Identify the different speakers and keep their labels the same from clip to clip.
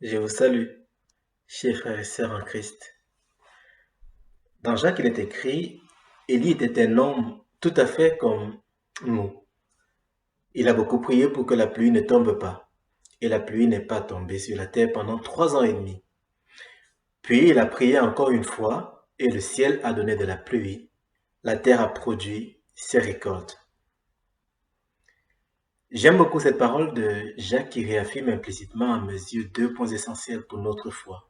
Speaker 1: Je vous salue, chers frères et sœurs en Christ. Dans Jacques, il est écrit, Élie était un homme tout à fait comme nous. Il a beaucoup prié pour que la pluie ne tombe pas. Et la pluie n'est pas tombée sur la terre pendant 3 ans et demi. Puis il a prié encore une fois, et le ciel a donné de la pluie. La terre a produit ses récoltes. J'aime beaucoup cette parole de Jacques qui réaffirme implicitement à mes yeux 2 points essentiels pour notre foi.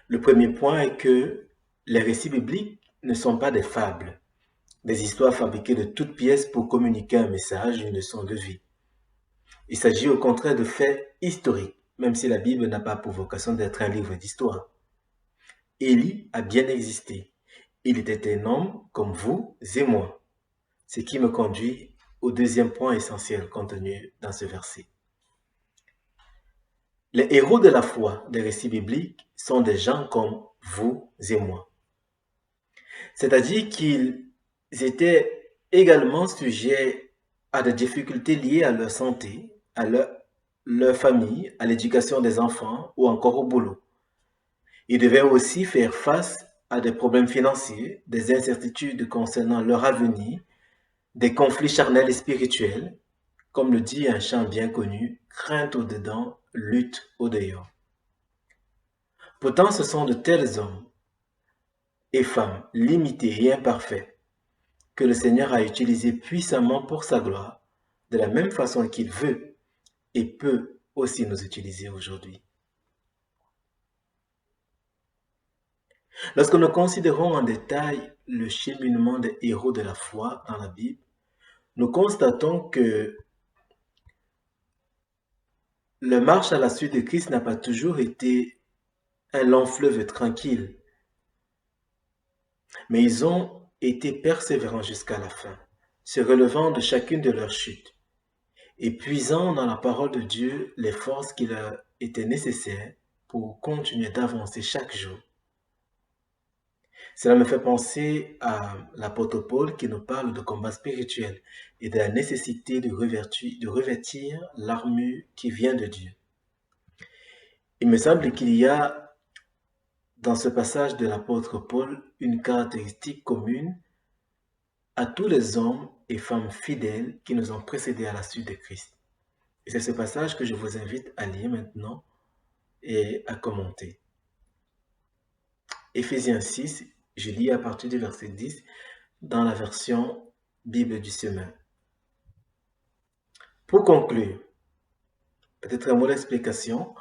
Speaker 1: Le premier point est que les récits bibliques ne sont pas des fables, des histoires fabriquées de toutes pièces pour communiquer un message, une leçon de vie. Il s'agit au contraire de faits historiques, même si la Bible n'a pas pour vocation d'être un livre d'histoire. Élie a bien existé. Il était un homme comme vous et moi, ce qui me conduit au deuxième point essentiel contenu dans ce verset. Les héros de la foi des récits bibliques sont des gens comme vous et moi. C'est-à-dire qu'ils étaient également sujets à des difficultés liées à leur santé, à leur famille, à l'éducation des enfants ou encore au boulot. Ils devaient aussi faire face à des problèmes financiers, des incertitudes concernant leur avenir, des conflits charnels et spirituels, comme le dit un chant bien connu, crainte au dedans, lutte au dehors. Pourtant, ce sont de tels hommes et femmes limités et imparfaits que le Seigneur a utilisé puissamment pour sa gloire, de la même façon qu'il veut et peut aussi nous utiliser aujourd'hui. Lorsque nous considérons en détail le cheminement des héros de la foi dans la Bible, nous constatons que leur marche à la suite de Christ n'a pas toujours été un long fleuve tranquille, mais ils ont été persévérants jusqu'à la fin, se relevant de chacune de leurs chutes et puisant dans la parole de Dieu les forces qui leur étaient nécessaires pour continuer d'avancer chaque jour. Cela me fait penser à l'apôtre Paul qui nous parle de combat spirituel et de la nécessité de revêtir l'armure qui vient de Dieu. Il me semble qu'il y a dans ce passage de l'apôtre Paul une caractéristique commune à tous les hommes et femmes fidèles qui nous ont précédés à la suite de Christ. Et c'est ce passage que je vous invite à lire maintenant et à commenter. Éphésiens 6, je lis à partir du verset 10 dans la version Bible du Semeur. Pour conclure, peut-être un mot d'explication,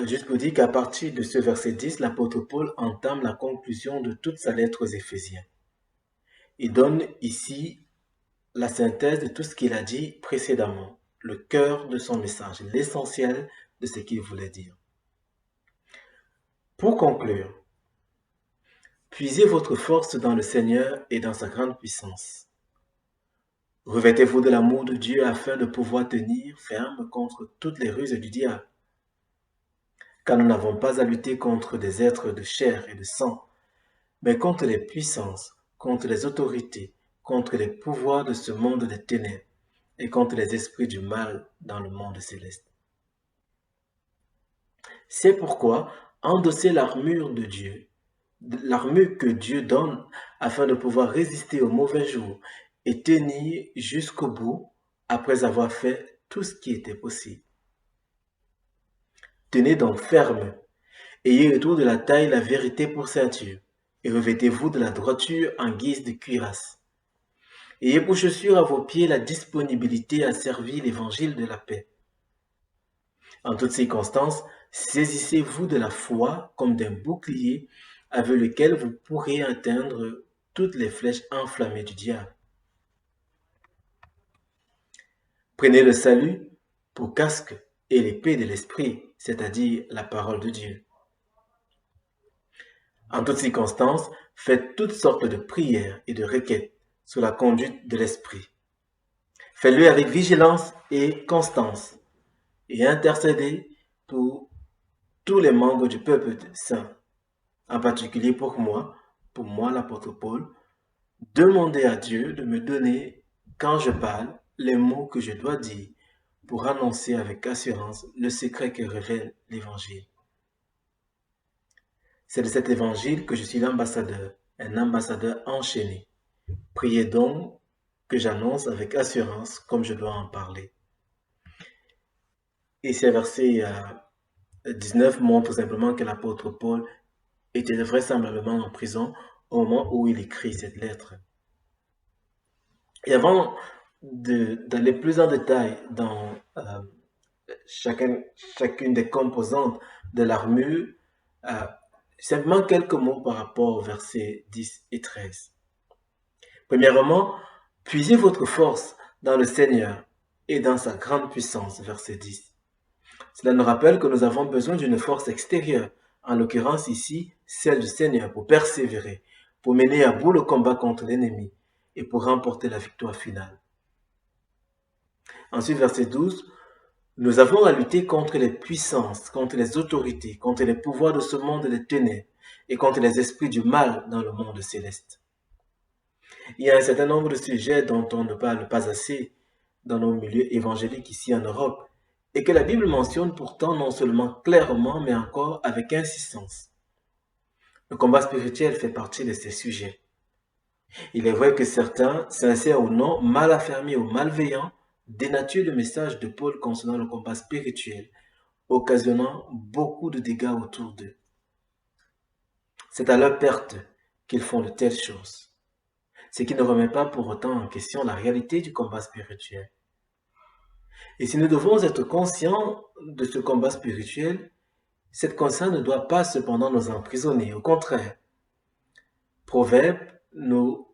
Speaker 1: juste pour dire qu'à partir de ce verset 10, l'apôtre Paul entame la conclusion de toute sa lettre aux Éphésiens. Il donne ici la synthèse de tout ce qu'il a dit précédemment, le cœur de son message, l'essentiel de ce qu'il voulait dire. Pour conclure, puisez votre force dans le Seigneur et dans sa grande puissance. Revêtez-vous de l'amour de Dieu afin de pouvoir tenir ferme contre toutes les ruses du diable. Car nous n'avons pas à lutter contre des êtres de chair et de sang, mais contre les puissances, contre les autorités, contre les pouvoirs de ce monde des ténèbres et contre les esprits du mal dans le monde céleste. C'est pourquoi endossez l'armure de Dieu, l'armure que Dieu donne afin de pouvoir résister aux mauvais jours et tenir jusqu'au bout après avoir fait tout ce qui était possible. Tenez donc ferme, ayez autour de la taille la vérité pour ceinture, et revêtez-vous de la droiture en guise de cuirasse. Ayez pour chaussure à vos pieds la disponibilité à servir l'évangile de la paix. En toutes circonstances, saisissez-vous de la foi comme d'un bouclier avec lequel vous pourrez atteindre toutes les flèches enflammées du diable. Prenez le salut pour casque et l'épée de l'esprit, c'est-à-dire la parole de Dieu. En toutes circonstances, faites toutes sortes de prières et de requêtes sous la conduite de l'esprit. Faites-le avec vigilance et constance et intercédez pour tous les membres du peuple saint, en particulier pour moi l'apôtre Paul. Demandez à Dieu de me donner, quand je parle, les mots que je dois dire pour annoncer avec assurance le secret que révèle l'Évangile. C'est de cet Évangile que je suis l'ambassadeur, un ambassadeur enchaîné. Priez donc que j'annonce avec assurance comme je dois en parler. Et ces versets 19 montrent simplement que l'apôtre Paul était vraisemblablement en prison au moment où il écrit cette lettre. Et avant d'aller plus en détail dans chacune des composantes de l'armure, simplement quelques mots par rapport aux versets 10 et 13. Premièrement, puisez votre force dans le Seigneur et dans sa grande puissance, verset 10. Cela nous rappelle que nous avons besoin d'une force extérieure, en l'occurrence ici, celle du Seigneur, pour persévérer, pour mener à bout le combat contre l'ennemi et pour remporter la victoire finale. Ensuite, verset 12, nous avons à lutter contre les puissances, contre les autorités, contre les pouvoirs de ce monde des ténèbres et contre les esprits du mal dans le monde céleste. Il y a un certain nombre de sujets dont on ne parle pas assez dans nos milieux évangéliques ici en Europe et que la Bible mentionne pourtant non seulement clairement mais encore avec insistance. Le combat spirituel fait partie de ces sujets. Il est vrai que certains, sincères ou non, mal affermis ou malveillants, dénaturent le message de Paul concernant le combat spirituel, occasionnant beaucoup de dégâts autour d'eux. C'est à leur perte qu'ils font de telles choses, ce qui ne remet pas pour autant en question la réalité du combat spirituel. Et si nous devons être conscients de ce combat spirituel, cette conscience ne doit pas cependant nous emprisonner. Au contraire, Proverbe nous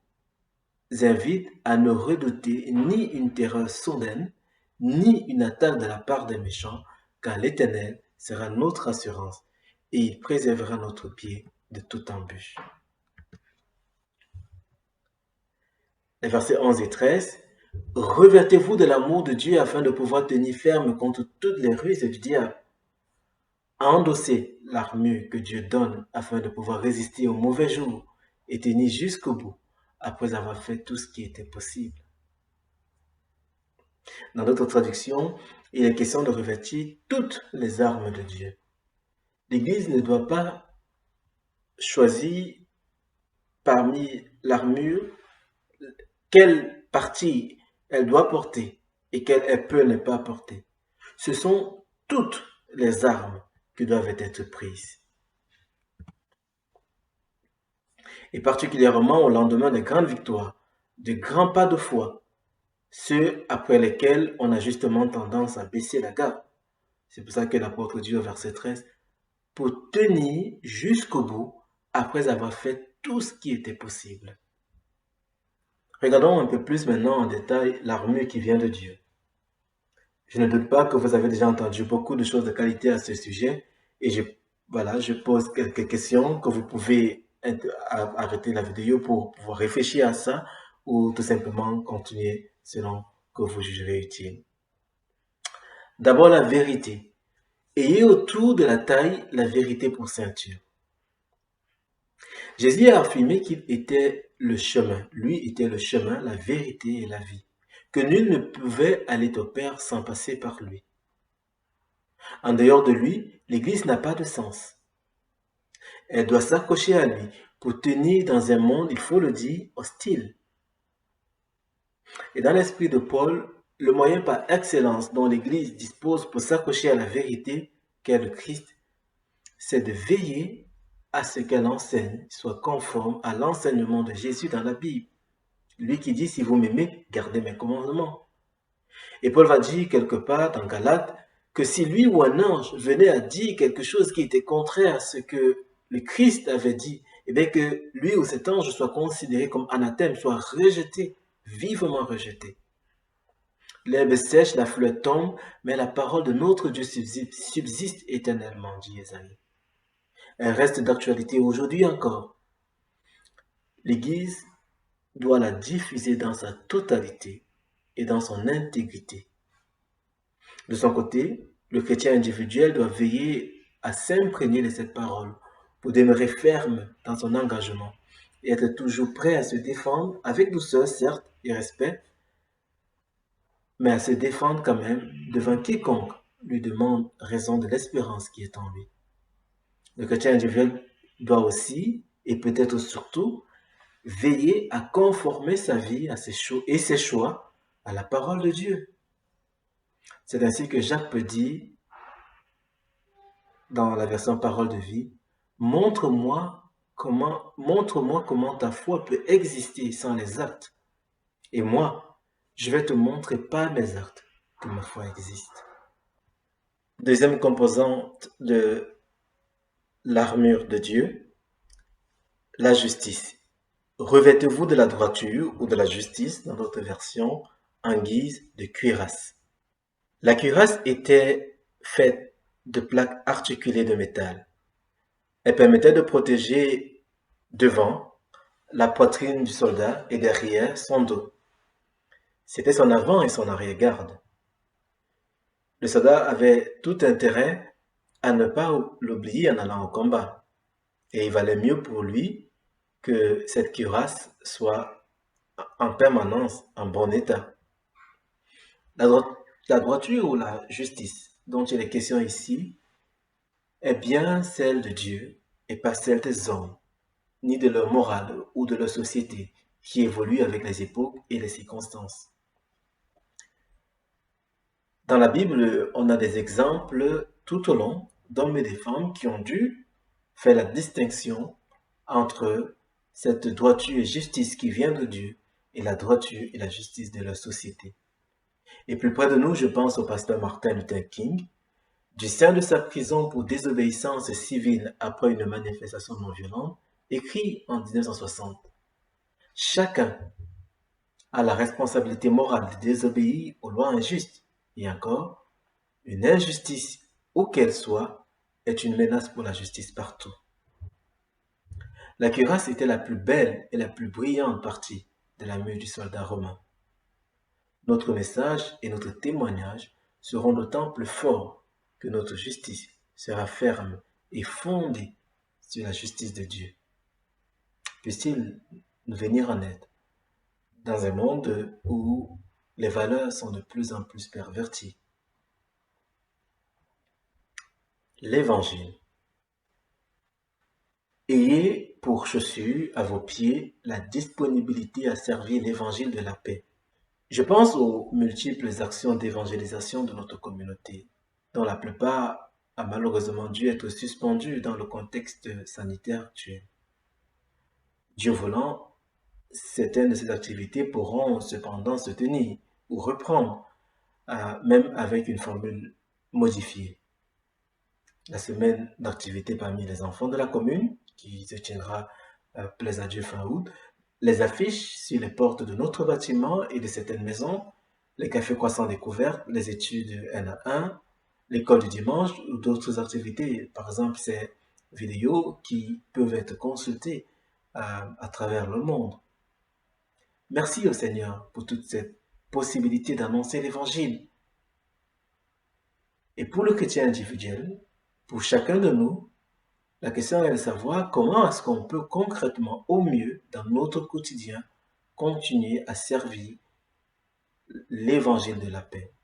Speaker 1: invite à ne redouter ni une terreur soudaine, ni une attaque de la part des méchants, car l'Éternel sera notre assurance et il préservera notre pied de toute embûche. Les versets 11 et 13. Revêtez-vous de l'amour de Dieu afin de pouvoir tenir ferme contre toutes les ruses du diable. Endossez l'armure que Dieu donne afin de pouvoir résister aux mauvais jours et tenir jusqu'au bout après avoir fait tout ce qui était possible. Dans d'autres traductions, il est question de revêtir toutes les armes de Dieu. L'Église ne doit pas choisir parmi l'armure quelle partie elle doit porter et quelle elle peut ne pas porter. Ce sont toutes les armes qui doivent être prises. Et particulièrement au lendemain des grandes victoires, de grands pas de foi, ceux après lesquels on a justement tendance à baisser la garde. C'est pour ça que l'apôtre dit au verset 13, pour tenir jusqu'au bout après avoir fait tout ce qui était possible. Regardons un peu plus maintenant en détail l'armure qui vient de Dieu. Je ne doute pas que vous avez déjà entendu beaucoup de choses de qualité à ce sujet et je pose quelques questions que vous pouvez arrêter la vidéo pour pouvoir réfléchir à ça ou tout simplement continuer selon que vous jugerez utile. D'abord, la vérité. Ayez autour de la taille la vérité pour ceinture. Jésus a affirmé qu'il était le chemin. Lui était le chemin, la vérité et la vie. Que nul ne pouvait aller au Père sans passer par lui. En dehors de lui, l'Église n'a pas de sens. Elle doit s'accrocher à lui pour tenir dans un monde, il faut le dire, hostile. Et dans l'esprit de Paul, le moyen par excellence dont l'Église dispose pour s'accrocher à la vérité qu'est le Christ, c'est de veiller à ce qu'elle enseigne soit conforme à l'enseignement de Jésus dans la Bible. Lui qui dit, si vous m'aimez, gardez mes commandements. Et Paul va dire quelque part dans Galates que si lui ou un ange venait à dire quelque chose qui était contraire à ce que le Christ avait dit, et bien que lui ou cet ange soit considéré comme anathème, soit rejeté, vivement rejeté. L'herbe sèche, la fleur tombe, mais la parole de notre Dieu subsiste éternellement, dit Ésaïe. Elle reste d'actualité aujourd'hui encore. L'Église doit la diffuser dans sa totalité et dans son intégrité. De son côté, le chrétien individuel doit veiller à s'imprégner de cette parole pour demeurer ferme dans son engagement et être toujours prêt à se défendre avec douceur, certes, et respect, mais à se défendre quand même devant quiconque lui demande raison de l'espérance qui est en lui. Le chrétien individuel doit aussi, et peut-être surtout, veiller à conformer sa vie à ses choix à la parole de Dieu. C'est ainsi que Jacques peut dire, dans la version Parole de vie, montre-moi comment ta foi peut exister sans les actes. Et moi, je vais te montrer par mes actes que ma foi existe. Deuxième composante de l'armure de Dieu, la justice. Revêtez-vous de la droiture ou de la justice, dans d'autres versions, en guise de cuirasse. La cuirasse était faite de plaques articulées de métal. Elle permettait de protéger devant la poitrine du soldat et derrière son dos. C'était son avant et son arrière-garde. Le soldat avait tout intérêt à ne pas l'oublier en allant au combat. Et il valait mieux pour lui que cette cuirasse soit en permanence en bon état. La droiture ou la justice dont il est question ici est bien celle de Dieu et pas celle des hommes, ni de leur morale ou de leur société qui évolue avec les époques et les circonstances. Dans la Bible, on a des exemples tout au long d'hommes et de femmes qui ont dû faire la distinction entre cette droiture et justice qui vient de Dieu et la droiture et la justice de leur société. Et plus près de nous, je pense au pasteur Martin Luther King, du sein de sa prison pour désobéissance civile après une manifestation non violente, écrit en 1960. Chacun a la responsabilité morale de désobéir aux lois injustes. Et encore, une injustice, où qu'elle soit, est une menace pour la justice partout. La cuirasse était la plus belle et la plus brillante partie de la mue du soldat romain. Notre message et notre témoignage seront d'autant plus forts que notre justice sera ferme et fondée sur la justice de Dieu. Puisse-t-il nous venir en aide dans un monde où les valeurs sont de plus en plus perverties. L'Évangile. Ayez pour chaussure à vos pieds la disponibilité à servir l'Évangile de la paix. Je pense aux multiples actions d'évangélisation de notre communauté, dont la plupart a malheureusement dû être suspendues dans le contexte sanitaire actuel. Dieu voulant, certaines de ces activités pourront cependant se tenir ou reprendre, même avec une formule modifiée. La semaine d'activité parmi les enfants de la commune, qui se tiendra plaise à Dieu fin août, les affiches sur les portes de notre bâtiment et de certaines maisons, les cafés croissants découvertes, les études 1 à 1, l'école du dimanche ou d'autres activités, par exemple ces vidéos qui peuvent être consultées à travers le monde. Merci au Seigneur pour toute cette possibilité d'annoncer l'Évangile. Et pour le chrétien individuel, pour chacun de nous, la question est de savoir comment est-ce qu'on peut concrètement, au mieux, dans notre quotidien, continuer à servir l'Évangile de la paix.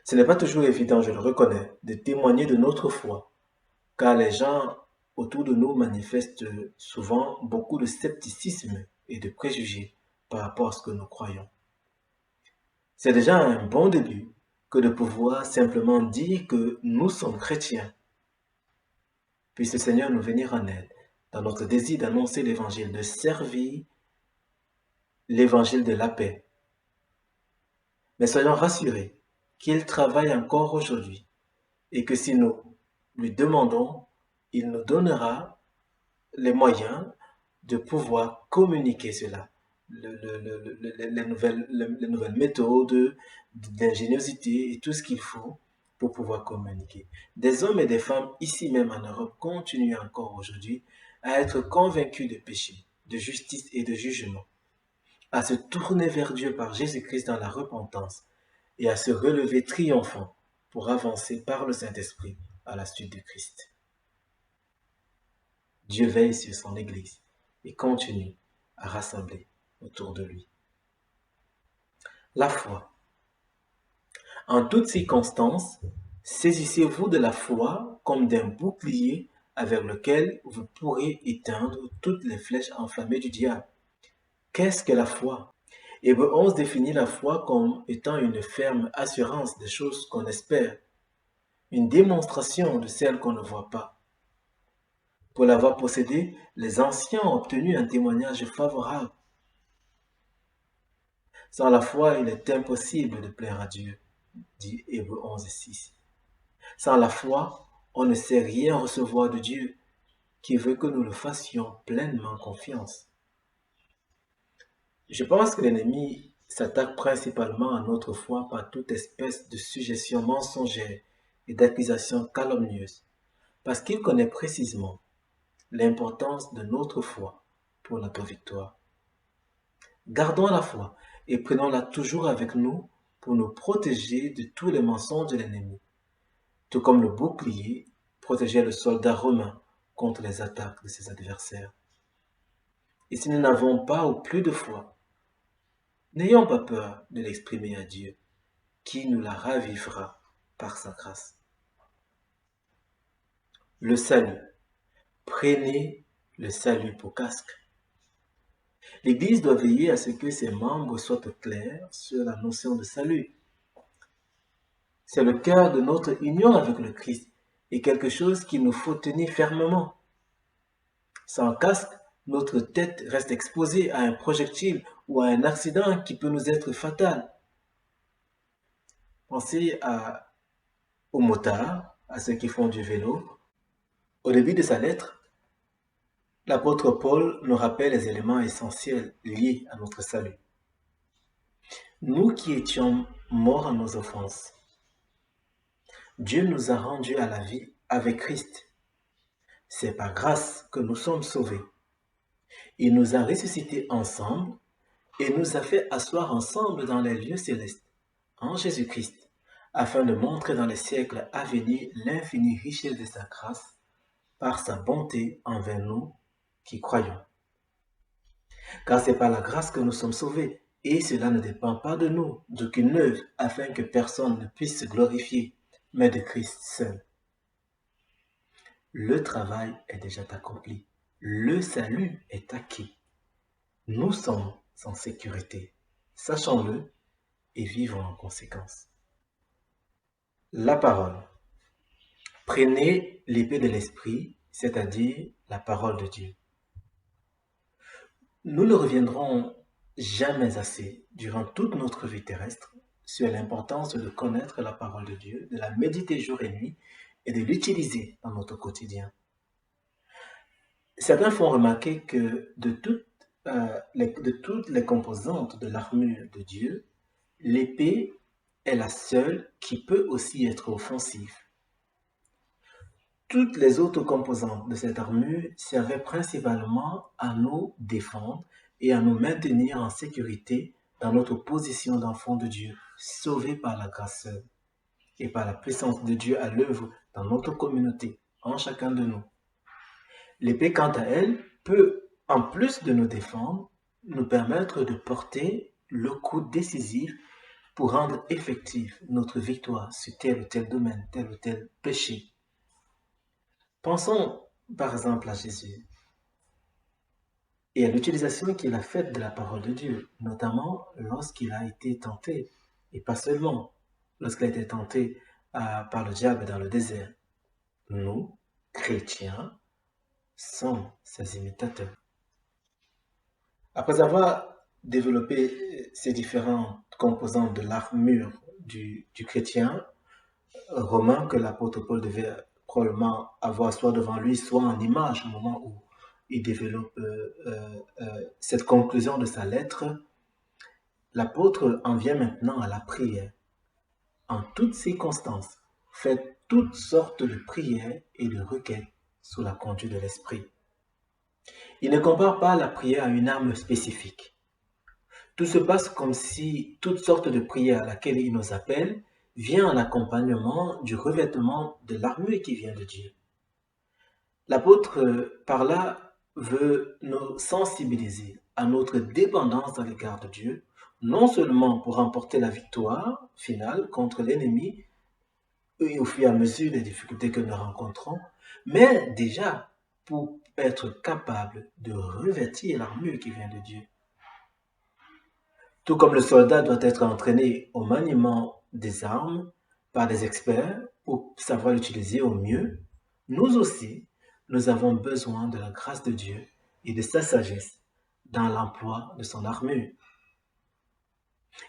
Speaker 1: Ce n'est pas toujours évident, je le reconnais, de témoigner de notre foi, car les gens autour de nous manifestent souvent beaucoup de scepticisme et de préjugés par rapport à ce que nous croyons. C'est déjà un bon début que de pouvoir simplement dire que nous sommes chrétiens. Puisse le Seigneur nous venir en aide dans notre désir d'annoncer l'Évangile, de servir l'Évangile de la paix. Mais soyons rassurés qu'il travaille encore aujourd'hui et que si nous lui demandons, il nous donnera les moyens de pouvoir communiquer cela, les nouvelles méthodes d'ingéniosité et tout ce qu'il faut pour pouvoir communiquer. Des hommes et des femmes ici même en Europe continuent encore aujourd'hui à être convaincus de péché, de justice et de jugement, à se tourner vers Dieu par Jésus-Christ dans la repentance et à se relever triomphant pour avancer par le Saint-Esprit à la suite de Christ. Dieu veille sur son Église et continue à rassembler autour de lui. La foi. En toutes circonstances, saisissez-vous de la foi comme d'un bouclier avec lequel vous pourrez éteindre toutes les flèches enflammées du diable. Qu'est-ce que la foi? Hébreu 11 définit la foi comme étant une ferme assurance des choses qu'on espère, une démonstration de celles qu'on ne voit pas. Pour l'avoir possédée, les anciens ont obtenu un témoignage favorable. Sans la foi, il est impossible de plaire à Dieu, dit Hébreu 11 et 6. Sans la foi, on ne sait rien recevoir de Dieu, qui veut que nous le fassions pleinement confiance. Je pense que l'ennemi s'attaque principalement à notre foi par toute espèce de suggestion mensongère et d'accusation calomnieuse, parce qu'il connaît précisément l'importance de notre foi pour notre victoire. Gardons la foi et prenons-la toujours avec nous pour nous protéger de tous les mensonges de l'ennemi, tout comme le bouclier protégeait le soldat romain contre les attaques de ses adversaires. Et si nous n'avons pas ou plus de foi, n'ayons pas peur de l'exprimer à Dieu, qui nous la ravivera par sa grâce. Le salut. Prenez le salut pour casque. L'Église doit veiller à ce que ses membres soient clairs sur la notion de salut. C'est le cœur de notre union avec le Christ et quelque chose qu'il nous faut tenir fermement. Sans casque, notre tête reste exposée à un projectile ou à un accident qui peut nous être fatal. Pensez aux motards, à ceux qui font du vélo. Au début de sa lettre, l'apôtre Paul nous rappelle les éléments essentiels liés à notre salut. Nous qui étions morts à nos offenses, Dieu nous a rendus à la vie avec Christ. C'est par grâce que nous sommes sauvés. Il nous a ressuscités ensemble et nous a fait asseoir ensemble dans les lieux célestes, en Jésus-Christ, afin de montrer dans les siècles à venir l'infinie richesse de sa grâce par sa bonté envers nous qui croyons. Car c'est par la grâce que nous sommes sauvés, et cela ne dépend pas de nous, d'aucune œuvre, afin que personne ne puisse se glorifier, mais de Christ seul. Le travail est déjà accompli. Le salut est acquis. Nous sommes en sécurité. Sachons-le et vivons en conséquence. La parole. Prenez l'épée de l'esprit, c'est-à-dire la parole de Dieu. Nous ne reviendrons jamais assez, durant toute notre vie terrestre, sur l'importance de connaître la parole de Dieu, de la méditer jour et nuit et de l'utiliser dans notre quotidien. Certains font remarquer que de toutes les composantes de l'armure de Dieu, l'épée est la seule qui peut aussi être offensive. Toutes les autres composantes de cette armure servaient principalement à nous défendre et à nous maintenir en sécurité dans notre position d'enfant de Dieu, sauvés par la grâce seule et par la puissance de Dieu à l'œuvre dans notre communauté, en chacun de nous. L'épée, quant à elle, peut, en plus de nous défendre, nous permettre de porter le coup décisif pour rendre effective notre victoire sur tel ou tel domaine, tel ou tel péché. Pensons par exemple à Jésus et à l'utilisation qu'il a faite de la parole de Dieu, notamment lorsqu'il a été tenté, et pas seulement lorsqu'il a été tenté par le diable dans le désert. Nous, chrétiens, sommes ses imitateurs. Après avoir développé ces différentes composantes de l'armure du chrétien romain que l'apôtre Paul devait probablement avoir soit devant lui, soit en image au moment où il développe cette conclusion de sa lettre, l'apôtre en vient maintenant à la prière. En toutes circonstances, faites toutes sortes de prières et de requêtes sous la conduite de l'Esprit. Il ne compare pas la prière à une arme spécifique. Tout se passe comme si toutes sortes de prières à laquelle il nous appelle vient en accompagnement du revêtement de l'armure qui vient de Dieu. L'apôtre, par là, veut nous sensibiliser à notre dépendance à l'égard de Dieu non seulement pour remporter la victoire finale contre l'ennemi et au fur et à mesure des difficultés que nous rencontrons, mais déjà pour être capable de revêtir l'armure qui vient de Dieu. Tout comme le soldat doit être entraîné au maniement des armes par des experts pour savoir l'utiliser au mieux, nous aussi, nous avons besoin de la grâce de Dieu et de sa sagesse dans l'emploi de son armure.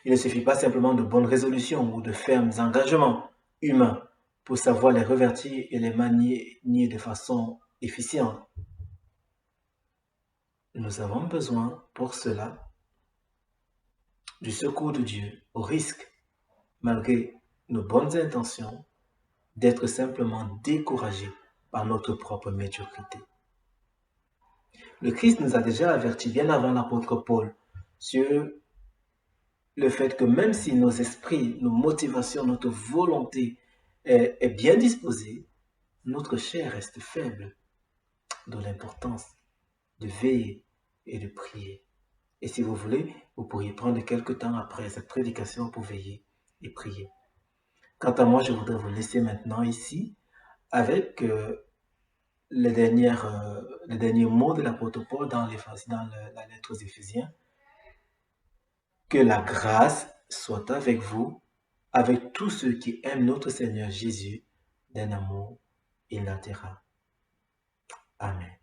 Speaker 1: Il ne suffit pas simplement de bonnes résolutions ou de fermes engagements humains pour savoir les revertir et les manier de façon efficiente. Nous avons besoin pour cela du secours de Dieu au risque, malgré nos bonnes intentions, d'être simplement découragés par notre propre médiocrité. Le Christ nous a déjà avertis bien avant l'apôtre Paul sur le fait que même si nos esprits, nos motivations, notre volonté est bien disposée, notre chair reste faible, d'où l'importance de veiller et de prier. Et si vous voulez, vous pourriez prendre quelques temps après cette prédication pour veiller et prier. Quant à moi, je voudrais vous laisser maintenant ici avec les derniers mots de l'apôtre Paul dans la lettre aux Éphésiens. Que la grâce soit avec vous, avec tous ceux qui aiment notre Seigneur Jésus d'un amour illatérable. Amen.